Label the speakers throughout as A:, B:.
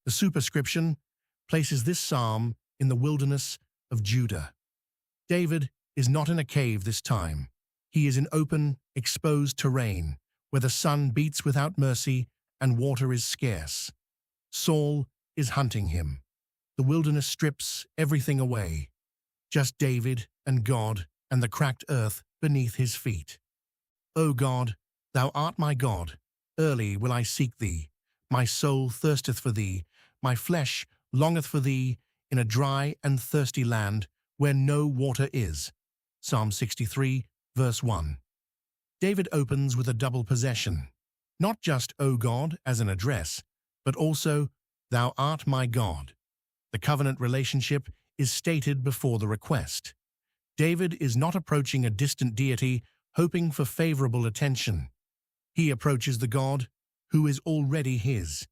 A: The superscription places this psalm in the wilderness of Judah. David is not in a cave this time. He is in open, exposed terrain, where the sun beats without mercy and water is scarce. Saul is hunting him. The wilderness strips everything away. Just David and God and the cracked earth beneath his feet. O God, thou art my God. Early will I seek thee. My soul thirsteth for thee. My flesh longeth for thee in a dry and thirsty land where no water is. Psalm 63, verse 1. David opens with a double possession. Not just O God as an address, but also Thou art my God. The covenant relationship is stated before the request. David is not approaching a distant deity hoping for favorable attention. He approaches the God who is already his.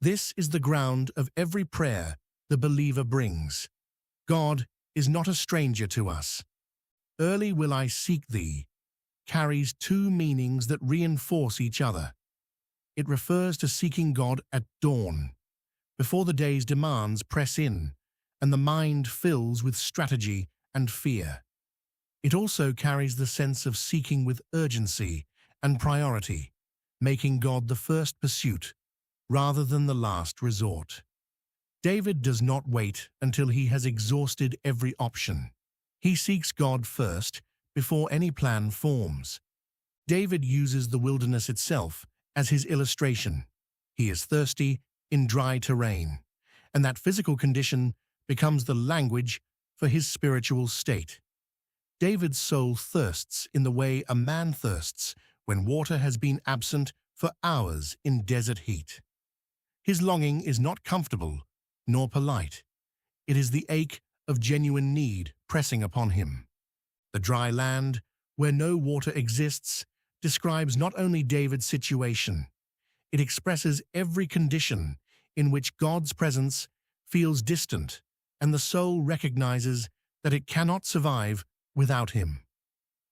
A: This is the ground of every prayer the believer brings. God is not a stranger to us. Early will I seek thee carries two meanings that reinforce each other. It refers to seeking God at dawn, before the day's demands press in and the mind fills with strategy and fear. It also carries the sense of seeking with urgency and priority, making God the first pursuit rather than the last resort. David does not wait until he has exhausted every option. He seeks God first before any plan forms. David uses the wilderness itself as his illustration. He is thirsty in dry terrain, and that physical condition becomes the language for his spiritual state. David's soul thirsts in the way a man thirsts when water has been absent for hours in desert heat. His longing is not comfortable nor polite. It is the ache of genuine need pressing upon him. The dry land, where no water exists, describes not only David's situation, it expresses every condition in which God's presence feels distant and the soul recognizes that it cannot survive without him.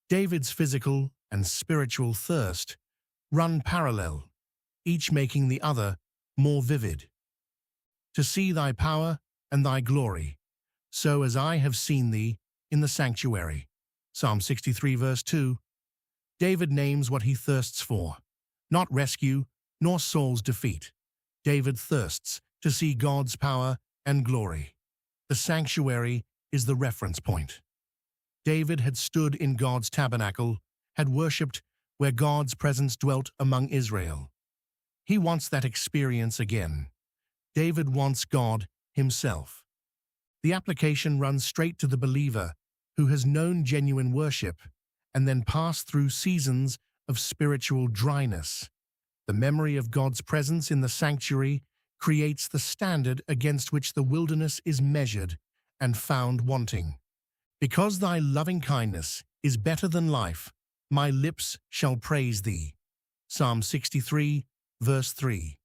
A: David's physical and spiritual thirst run parallel, each making the other more vivid. To see thy power and thy glory, so as I have seen thee in the sanctuary. Psalm 63 verse 2. David names what he thirsts for, not rescue nor Saul's defeat. David thirsts to see God's power and glory. The sanctuary is the reference point. David had stood in God's tabernacle, had worshipped where God's presence dwelt among Israel. He wants that experience again. David wants God himself. The application runs straight to the believer who has known genuine worship and then passed through seasons of spiritual dryness. The memory of God's presence in the sanctuary creates the standard against which the wilderness is measured and found wanting. Because thy loving kindness is better than life, my lips shall praise thee. Psalm 63, verse 3.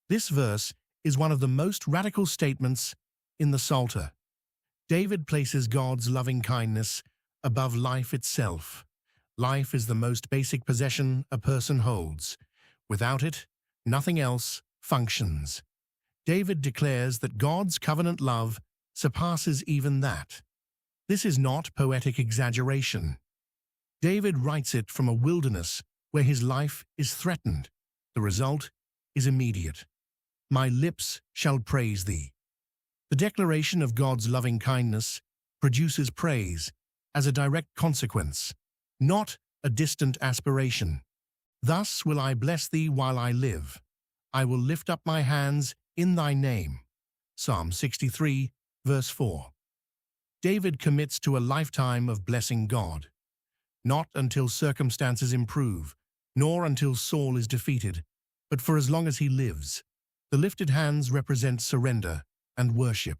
A: This verse is one of the most radical statements in the Psalter. David places God's loving kindness above life itself. Life is the most basic possession a person holds. Without it, nothing else functions. David declares that God's covenant love surpasses even that. This is not poetic exaggeration. David writes it from a wilderness where his life is threatened. The result is immediate. My lips shall praise thee. The declaration of God's loving kindness produces praise as a direct consequence, not a distant aspiration. Thus will I bless thee while I live. I will lift up my hands in thy name. Psalm 63, verse 4. David commits to a lifetime of blessing God, not until circumstances improve, nor until Saul is defeated, but for as long as he lives. The lifted hands represent surrender and worship.